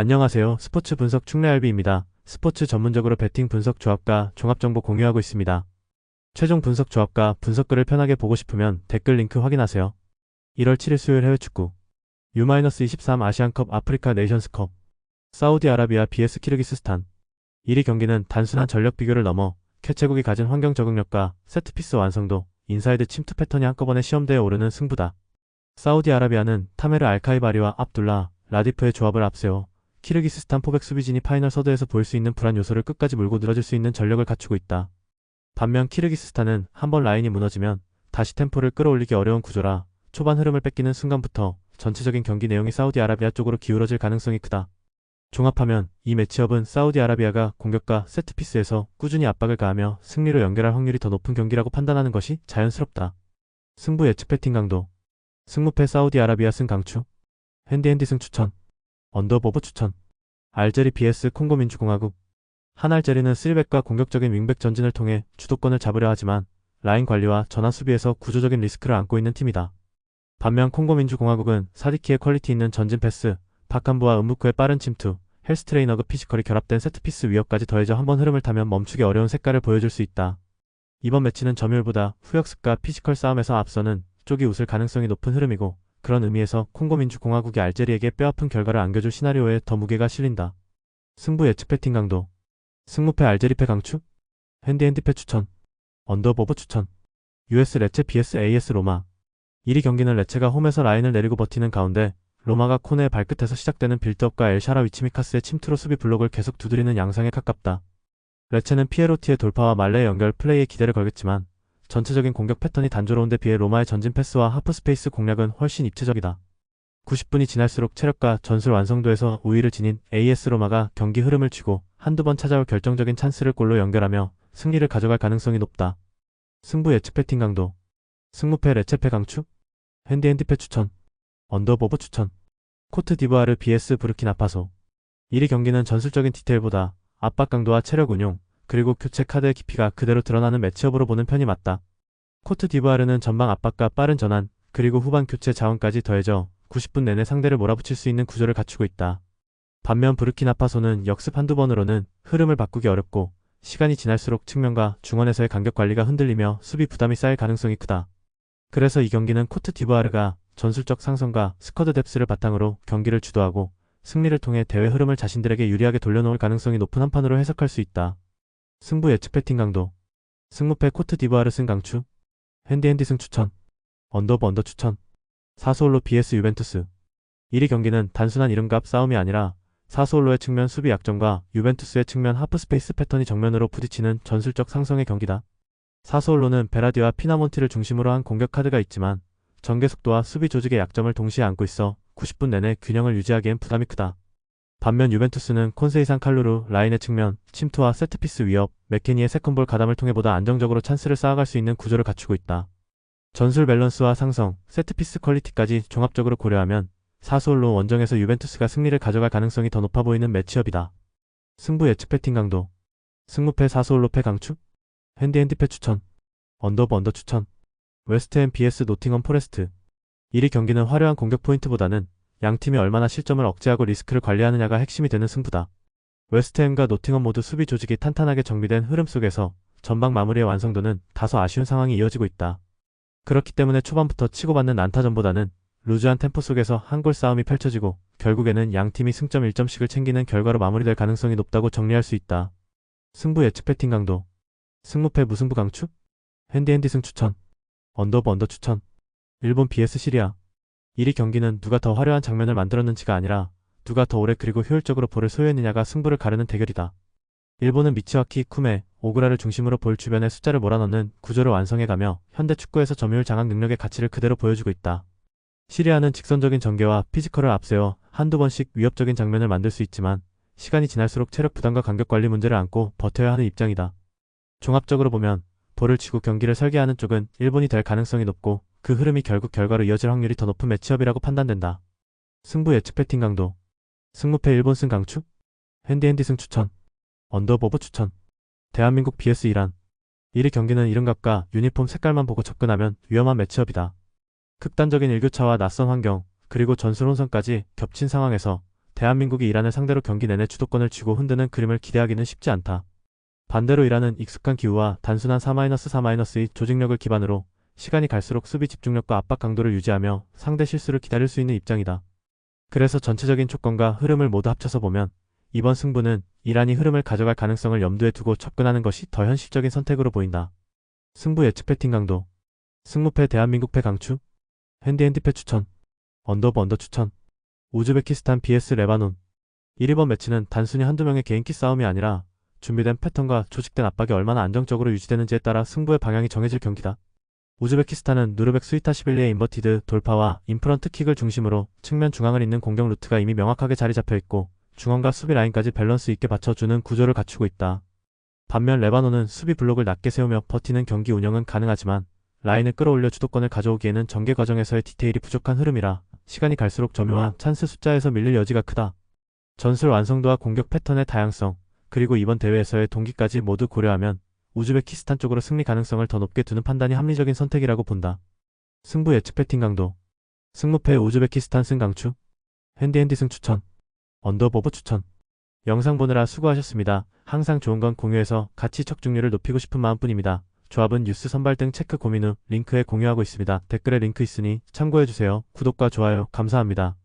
안녕하세요. 스포츠 분석 충래알비입니다. 스포츠 전문적으로 배팅 분석 조합과 종합정보 공유하고 있습니다. 최종 분석 조합과 분석글을 편하게 보고 싶으면 댓글 링크 확인하세요. 1월 7일 수요일 해외 축구 U-23 아시안컵 아프리카 네이션스컵 사우디아라비아 vs 키르기스스탄 1위 경기는 단순한 전력 비교를 넘어 개최국이 가진 환경 적응력과 세트피스 완성도, 인사이드 침투 패턴이 한꺼번에 시험대에 오르는 승부다. 사우디아라비아는 타메르 알카이바리와 압둘라 라디프의 조합을 앞세워 키르기스스탄 포백 수비진이 파이널 서드에서 보일 수 있는 불안 요소를 끝까지 물고 늘어질 수 있는 전력을 갖추고 있다. 반면 키르기스스탄은 한번 라인이 무너지면 다시 템포를 끌어올리기 어려운 구조라 초반 흐름을 뺏기는 순간부터 전체적인 경기 내용이 사우디아라비아 쪽으로 기울어질 가능성이 크다. 종합하면 이 매치업은 사우디아라비아가 공격과 세트피스에서 꾸준히 압박을 가하며 승리로 연결할 확률이 더 높은 경기라고 판단하는 것이 자연스럽다. 승부 예측 배팅 강도 승무패 사우디아라비아 승 강추 핸디핸디 승 추천 언더보브 추천 알제리 vs 콩고 민주공화국 한 알제리는 3백과 공격적인 윙백 전진을 통해 주도권을 잡으려 하지만 라인 관리와 전환 수비에서 구조적인 리스크를 안고 있는 팀이다. 반면 콩고 민주공화국은 사디키의 퀄리티 있는 전진 패스, 바캄부와 은무쿠의 빠른 침투, 헬스트레이너그 피지컬이 결합된 세트피스 위협까지 더해져 한번 흐름을 타면 멈추기 어려운 색깔을 보여줄 수 있다. 이번 매치는 점유율보다 후역습과 피지컬 싸움에서 앞서는 쪽이 웃을 가능성이 높은 흐름이고 그런 의미에서 콩고 민주공화국이 알제리에게 뼈아픈 결과를 안겨줄 시나리오에 더 무게가 실린다. 승부 예측 배팅 강도 승무패 알제리패 강추 핸디핸디패 추천 언더보브 추천 US 레체 vs AS 로마 1위 경기는 레체가 홈에서 라인을 내리고 버티는 가운데 로마가 코네의 발끝에서 시작되는 빌드업과 엘샤라위 치미카스의 침투로 수비 블록을 계속 두드리는 양상에 가깝다. 레체는 피에로티의 돌파와 말레의 연결 플레이에 기대를 걸겠지만 전체적인 공격 패턴이 단조로운데 비해 로마의 전진 패스와 하프 스페이스 공략은 훨씬 입체적이다. 90분이 지날수록 체력과 전술 완성도에서 우위를 지닌 AS 로마가 경기 흐름을 쥐고 한두 번 찾아올 결정적인 찬스를 골로 연결하며 승리를 가져갈 가능성이 높다. 승부 예측 배팅 강도 승무패 레체패 강추 핸디핸디패 추천 언더보브 추천 코트 디부아르 vs 부르키나파소 1위 경기는 전술적인 디테일보다 압박 강도와 체력 운용, 그리고 교체 카드의 깊이가 그대로 드러나는 매치업으로 보는 편이 맞다. 코트 디부아르는 전방 압박과 빠른 전환, 그리고 후반 교체 자원까지 더해져 90분 내내 상대를 몰아붙일 수 있는 구조를 갖추고 있다. 반면 부르키나파소는 역습 한두 번으로는 흐름을 바꾸기 어렵고 시간이 지날수록 측면과 중원에서의 간격 관리가 흔들리며 수비 부담이 쌓일 가능성이 크다. 그래서 이 경기는 코트 디부아르가 전술적 상성과 스쿼드 뎁스를 바탕으로 경기를 주도하고 승리를 통해 대회 흐름을 자신들에게 유리하게 돌려놓을 가능성이 높은 한판으로 해석할 수 있다. 승부 예측 배팅 강도 승무패 코트 디부아르 승 강추 핸디핸디 승 추천 언더브 언더 추천 사스올로 vs 유벤투스 1위 경기는 단순한 이름값 싸움이 아니라 사스올로의 측면 수비 약점과 유벤투스의 측면 하프 스페이스 패턴이 정면으로 부딪히는 전술적 상성의 경기다. 사스올로는 베라디와 피나몬티를 중심으로 한 공격 카드가 있지만 전개 속도와 수비 조직의 약점을 동시에 안고 있어 90분 내내 균형을 유지하기엔 부담이 크다. 반면 유벤투스는 콘세이산 칼루루, 라인의 측면, 침투와 세트피스 위협, 맥케니의 세컨볼 가담을 통해 보다 안정적으로 찬스를 쌓아갈 수 있는 구조를 갖추고 있다. 전술 밸런스와 상성, 세트피스 퀄리티까지 종합적으로 고려하면 사스올로 원정에서 유벤투스가 승리를 가져갈 가능성이 더 높아 보이는 매치업이다. 승부 예측 배팅 강도 승무패 사스올로패 강추 핸디핸디패 추천 언더브 언더 추천 웨스트햄 vs 노팅엄 포레스트 1위 경기는 화려한 공격 포인트보다는 양팀이 얼마나 실점을 억제하고 리스크를 관리하느냐가 핵심이 되는 승부다. 웨스트햄과 노팅엄 모두 수비 조직이 탄탄하게 정비된 흐름 속에서 전방 마무리의 완성도는 다소 아쉬운 상황이 이어지고 있다. 그렇기 때문에 초반부터 치고받는 난타전보다는 루즈한 템포 속에서 한 골 싸움이 펼쳐지고 결국에는 양팀이 승점 1점씩을 챙기는 결과로 마무리될 가능성이 높다고 정리할 수 있다. 승부 예측 배팅 강도 승무패 무승부 강추 핸디핸디 승 추천 언더브 언더 추천 일본 vs 시리아 1위 경기는 누가 더 화려한 장면을 만들었는지가 아니라 누가 더 오래 그리고 효율적으로 볼을 소유했느냐가 승부를 가르는 대결이다. 일본은 미치와키, 쿠메, 오그라를 중심으로 볼 주변에 숫자를 몰아넣는 구조를 완성해가며 현대 축구에서 점유율 장악 능력의 가치를 그대로 보여주고 있다. 시리아는 직선적인 전개와 피지컬을 앞세워 한두 번씩 위협적인 장면을 만들 수 있지만 시간이 지날수록 체력 부담과 간격 관리 문제를 안고 버텨야 하는 입장이다. 종합적으로 보면 볼을 쥐고 경기를 설계하는 쪽은 일본이 될 가능성이 높고 그 흐름이 결국 결과로 이어질 확률이 더 높은 매치업이라고 판단된다. 승부 예측 배팅 강도 승무패 일본 승 강추 핸디핸디 승 추천 언더보브 추천 대한민국 vs 이란 1위 경기는 이름값과 유니폼 색깔만 보고 접근하면 위험한 매치업이다. 극단적인 일교차와 낯선 환경, 그리고 전술 혼선까지 겹친 상황에서 대한민국이 이란을 상대로 경기 내내 주도권을 쥐고 흔드는 그림을 기대하기는 쉽지 않다. 반대로 이란은 익숙한 기후와 단순한 4-4-2 조직력을 기반으로 시간이 갈수록 수비 집중력과 압박 강도를 유지하며 상대 실수를 기다릴 수 있는 입장이다. 그래서 전체적인 조건과 흐름을 모두 합쳐서 보면 이번 승부는 이란이 흐름을 가져갈 가능성을 염두에 두고 접근하는 것이 더 현실적인 선택으로 보인다. 승부 예측 배팅 강도. 승무패 대한민국패 강추. 핸디패 추천. 언더 추천. 우즈베키스탄 vs 레바논. 1위번 매치는 단순히 한두 명의 개인기 싸움이 아니라 준비된 패턴과 조직된 압박이 얼마나 안정적으로 유지되는지에 따라 승부의 방향이 정해질 경기다. 우즈베키스탄은 누르벡 스위타시빌리의 인버티드 돌파와 인프런트 킥을 중심으로 측면 중앙을 잇는 공격 루트가 이미 명확하게 자리 잡혀 있고 중원과 수비 라인까지 밸런스 있게 받쳐주는 구조를 갖추고 있다. 반면 레바논은 수비 블록을 낮게 세우며 버티는 경기 운영은 가능하지만 라인을 끌어올려 주도권을 가져오기에는 전개 과정에서의 디테일이 부족한 흐름이라 시간이 갈수록 점유와 찬스 숫자에서 밀릴 여지가 크다. 전술 완성도와 공격 패턴의 다양성, 그리고 이번 대회에서의 동기까지 모두 고려하면 우즈베키스탄 쪽으로 승리 가능성을 더 높게 두는 판단이 합리적인 선택이라고 본다. 승부 예측 배팅 강도. 승무패 우즈베키스탄 승 강추. 핸디 승 추천. 언더보브 추천. 영상 보느라 수고하셨습니다. 항상 좋은 건 공유해서 같이 척중률을 높이고 싶은 마음뿐입니다. 조합은 뉴스 선발 등 체크 고민 후 링크에 공유하고 있습니다. 댓글에 링크 있으니 참고해주세요. 구독과 좋아요 감사합니다.